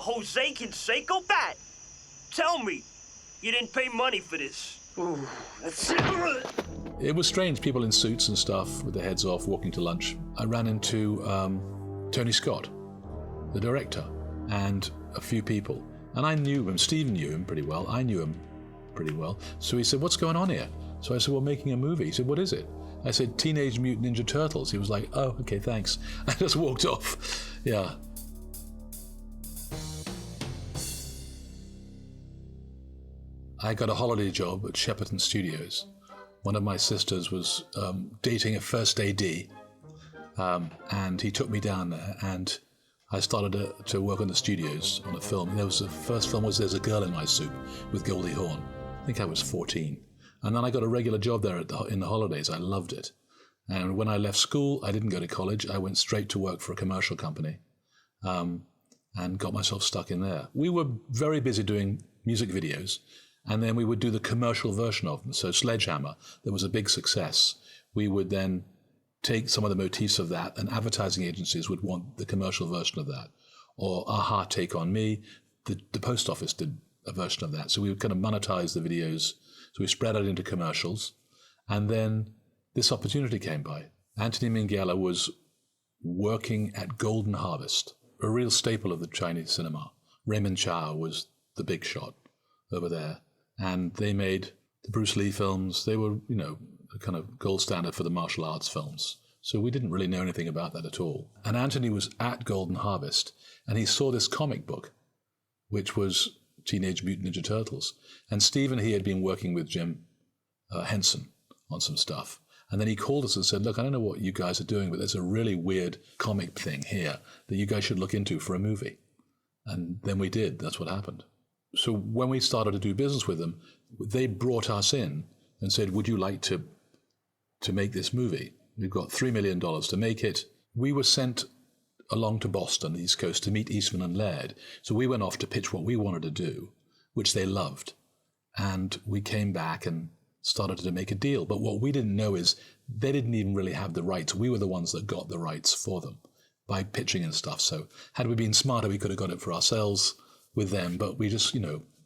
Jose Canseco bat? Tell me, you didn't pay money for this. Ooh, that's it. It was strange, people in suits and stuff with their heads off walking to lunch. I ran into Tony Scott, the director, and a few people. And I knew him, Stephen knew him pretty well, I knew him pretty well. So he said, what's going on here? So I said, we're making a movie. He said, what is it? I said, Teenage Mutant Ninja Turtles. He was like, oh, okay, thanks. I just walked off. Yeah. I got a holiday job at Shepperton Studios. One of my sisters was dating a first AD, and he took me down there, and I started to work on the studios on a film. The first film was There's a Girl in My Soup with Goldie Hawn. I think I was 14. And then I got a regular job there in the holidays. I loved it. And when I left school, I didn't go to college. I went straight to work for a commercial company and got myself stuck in there. We were very busy doing music videos, and then we would do the commercial version of them. So Sledgehammer, that was a big success. We would then take some of the motifs of that, and advertising agencies would want the commercial version of that. Or Aha, Take On Me, the post office did a version of that. So we would kind of monetize the videos. So we spread out into commercials. And then this opportunity came by. Anthony Minghella was working at Golden Harvest, a real staple of the Chinese cinema. Raymond Chow was the big shot over there. And they made the Bruce Lee films. They were, a kind of gold standard for the martial arts films. So we didn't really know anything about that at all. And Anthony was at Golden Harvest, and he saw this comic book, which was Teenage Mutant Ninja Turtles. And Steve and he had been working with Jim Henson on some stuff. And then he called us and said, look, I don't know what you guys are doing, but there's a really weird comic thing here that you guys should look into for a movie. And then we did. That's what happened. So when we started to do business with them, they brought us in and said, would you like to make this movie? We've got $3 million to make it. We were sent along to Boston, the East Coast, to meet Eastman and Laird. So we went off to pitch what we wanted to do, which they loved. And we came back and started to make a deal. But what we didn't know is they didn't even really have the rights. We were the ones that got the rights for them by pitching and stuff. So had we been smarter, we could have got it for ourselves with them. But we just,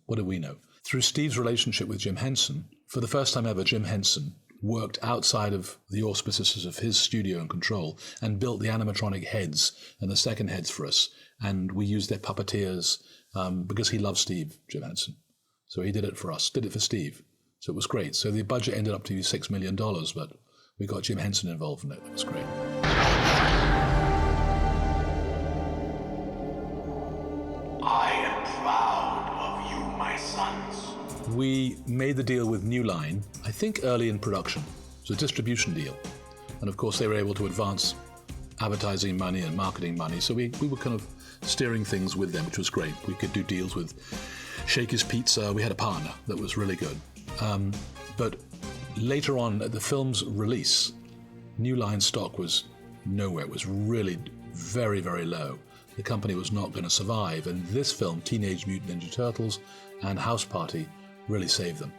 what do we know? Through Steve's relationship with Jim Henson, for the first time ever, Jim Henson worked outside of the auspices of his studio and control and built the animatronic heads and the second heads for us. And we used their puppeteers because he loved Steve, Jim Henson. So he did it for us, did it for Steve. So it was great. So the budget ended up to be $6 million, but we got Jim Henson involved in it. It was great. I am proud of you, my sons. We made the deal with New Line, I think early in production. It was a distribution deal. And of course they were able to advance advertising money and marketing money. So we were kind of steering things with them, which was great. We could do deals with Shakey's Pizza. We had a partner that was really good. But later on at the film's release, New Line stock was nowhere. It was really very, very low. The company was not going to survive. And this film, Teenage Mutant Ninja Turtles and House Party, really saved them.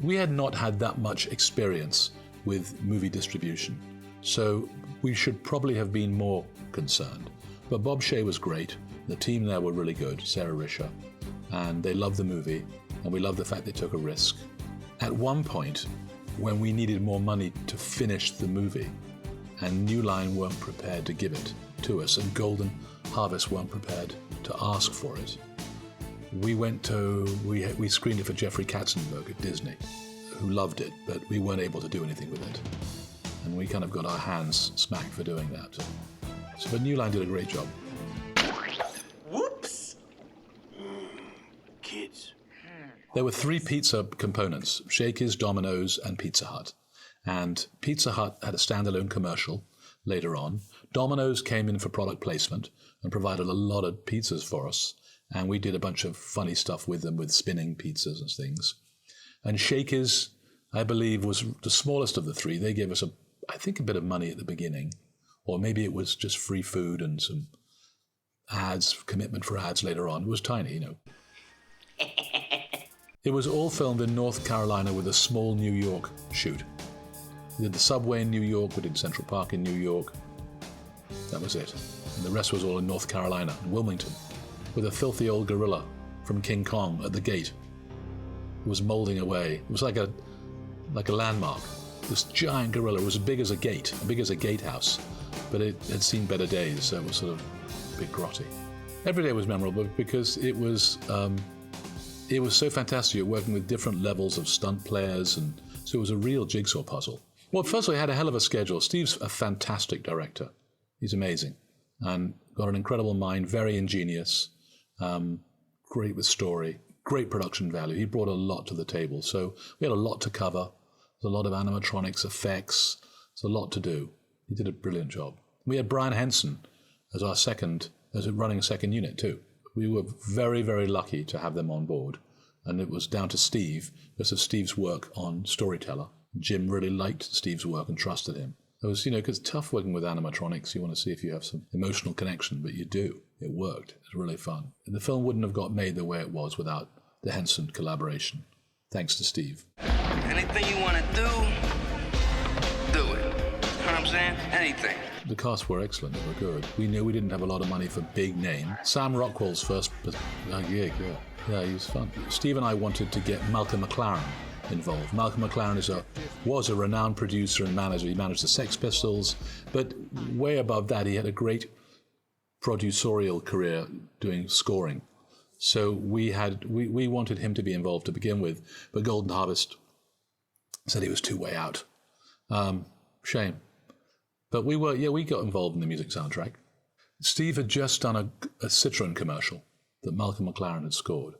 We had not had that much experience with movie distribution, so we should probably have been more concerned. But Bob Shaye was great. The team there were really good, Sarah Risher, and they loved the movie, and we loved the fact they took a risk. At one point, when we needed more money to finish the movie, and New Line weren't prepared to give it to us, and Golden Harvest weren't prepared to ask for it, we screened it for Jeffrey Katzenberg at Disney, who loved it, but we weren't able to do anything with it. And we kind of got our hands smacked for doing that. So, but New Line did a great job. Whoops! Kids. There were 3 pizza components, Shakey's, Domino's, and Pizza Hut. And Pizza Hut had a standalone commercial later on. Domino's came in for product placement and provided a lot of pizzas for us. And we did a bunch of funny stuff with them, with spinning pizzas and things. And Shakey's, I believe, was the smallest of the 3. They gave us, I think, a bit of money at the beginning. Or maybe it was just free food and some ads, commitment for ads later on. It was tiny, It was all filmed in North Carolina with a small New York shoot. We did the subway in New York, we did Central Park in New York. That was it. And the rest was all in North Carolina, in Wilmington. with a filthy old gorilla from King Kong at the gate. It was moulding away. It was like a landmark. This giant gorilla was as big as a gatehouse, but it had seen better days, so it was sort of a bit grotty. Every day was memorable because it was so fantastic. You're working with different levels of stunt players, and so it was a real jigsaw puzzle. Well, first of all, he had a hell of a schedule. Steve's a fantastic director. He's amazing and got an incredible mind, very ingenious, great with story, great production value. He brought a lot to the table. So we had a lot to cover. There's a lot of animatronics, effects. There's a lot to do. He did a brilliant job. We had Brian Henson as running second unit too. We were very, very lucky to have them on board. And it was down to Steve, because of Steve's work on Storyteller. Jim really liked Steve's work and trusted him. It was, because it's tough working with animatronics. You want to see if you have some emotional connection, but you do. It worked. It was really fun. And the film wouldn't have got made the way it was without the Henson collaboration. Thanks to Steve. Anything you want to do it. You know what I'm saying? Anything. The cast were excellent. They were good. We knew we didn't have a lot of money for big name. Sam Rockwell's first gig, yeah, he was fun. Steve and I wanted to get Malcolm McLaren involved. Malcolm McLaren was a renowned producer and manager. He managed the Sex Pistols, but way above that, he had a great producerial career doing scoring. So we wanted him to be involved to begin with, but Golden Harvest said he was too way out. Shame. But we got involved in the music soundtrack. Steve had just done a Citroen commercial that Malcolm McLaren had scored.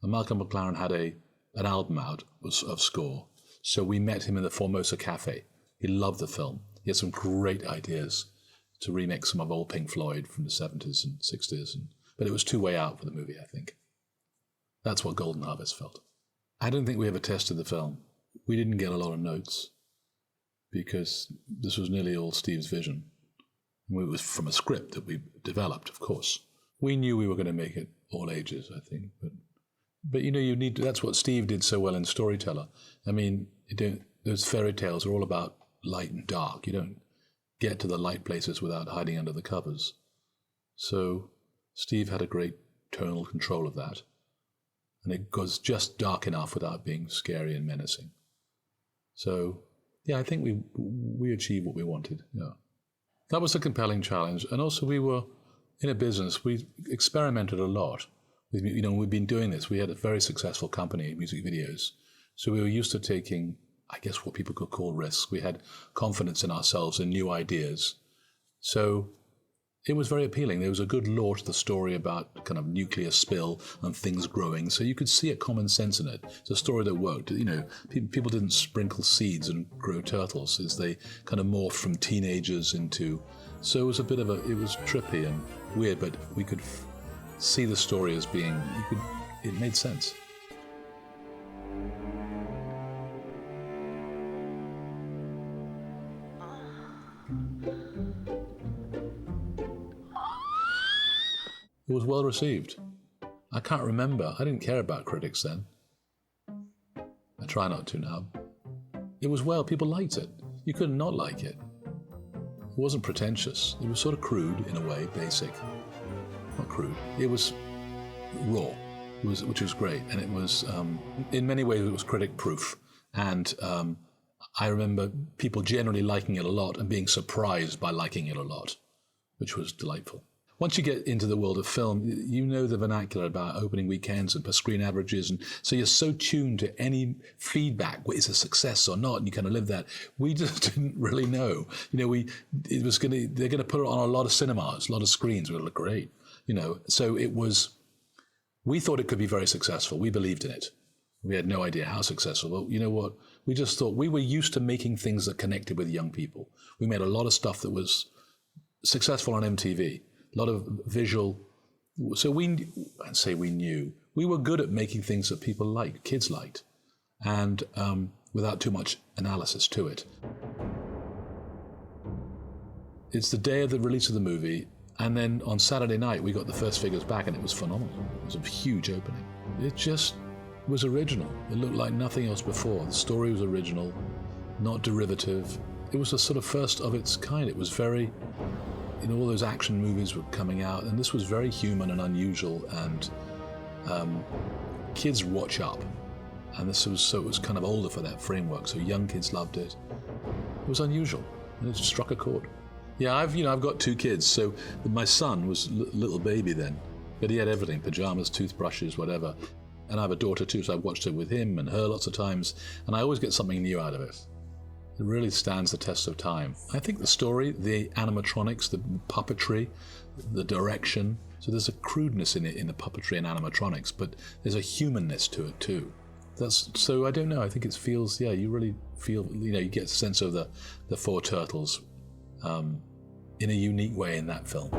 And Malcolm McLaren had an album out of score. So we met him in the Formosa Cafe. He loved the film. He had some great ideas to remix some of old Pink Floyd from the 70s and 60s. But it was too way out for the movie, I think. That's what Golden Harvest felt. I don't think we ever tested the film. We didn't get a lot of notes because this was nearly all Steve's vision. It was from a script that we developed, of course. We knew we were going to make it all ages, I think. But you need to, that's what Steve did so well in Storyteller. I mean, those fairy tales are all about light and dark. You don't get to the light places without hiding under the covers. So Steve had a great tonal control of that. And it was just dark enough without being scary and menacing. So, yeah, I think we achieved what we wanted, yeah. That was a compelling challenge. And also we were in a business, we experimented a lot. We've been doing this. We had a very successful company, music videos. So we were used to taking, I guess, what people could call risks. We had confidence in ourselves and new ideas. So it was very appealing. There was a good lore to the story about kind of nuclear spill and things growing. So you could see a common sense in it. It's a story that worked. People didn't sprinkle seeds and grow turtles as they kind of morphed from teenagers into. So it was it was trippy and weird, but we could see the story as being, it made sense. It was well received. I can't remember. I didn't care about critics then. I try not to now. It was people liked it. You couldn't not like it. It wasn't pretentious. It was sort of crude in a way, basic. Not crude. It was raw, which was great. And it was, in many ways, it was critic-proof. And I remember people generally liking it a lot and being surprised by liking it a lot, which was delightful. Once you get into the world of film, you know the vernacular about opening weekends and per screen averages, and so you're so tuned to any feedback, is a success or not, and you kind of live that. We just didn't really know. They're going to put it on a lot of cinemas, a lot of screens. It'll look great, So we thought it could be very successful. We believed in it. We had no idea how successful. Well, you know what? We just thought we were used to making things that connected with young people. We made a lot of stuff that was successful on MTV. A lot of visual. So I'd say we knew. We were good at making things that people liked, kids liked, and without too much analysis to it. It's the day of the release of the movie, and then on Saturday night we got the first figures back, and it was phenomenal. It was a huge opening. It just was original. It looked like nothing else before. The story was original, not derivative. It was a sort of first of its kind. It all those action movies were coming out, and this was very human and unusual, and kids watch up. And it was kind of older for that framework, so young kids loved it. It was unusual, and it struck a chord. Yeah, I've got 2 kids, so my son was a little baby then, but he had everything: pajamas, toothbrushes, whatever. And I have a daughter too, so I've watched it with him and her lots of times, and I always get something new out of it. It really stands the test of time. I think the story, the animatronics, the puppetry, the direction. So there's a crudeness in it, in the puppetry and animatronics, but there's a humanness to it too. So I don't know. I think it feels, you really feel, you get a sense of the 4 turtles in a unique way in that film.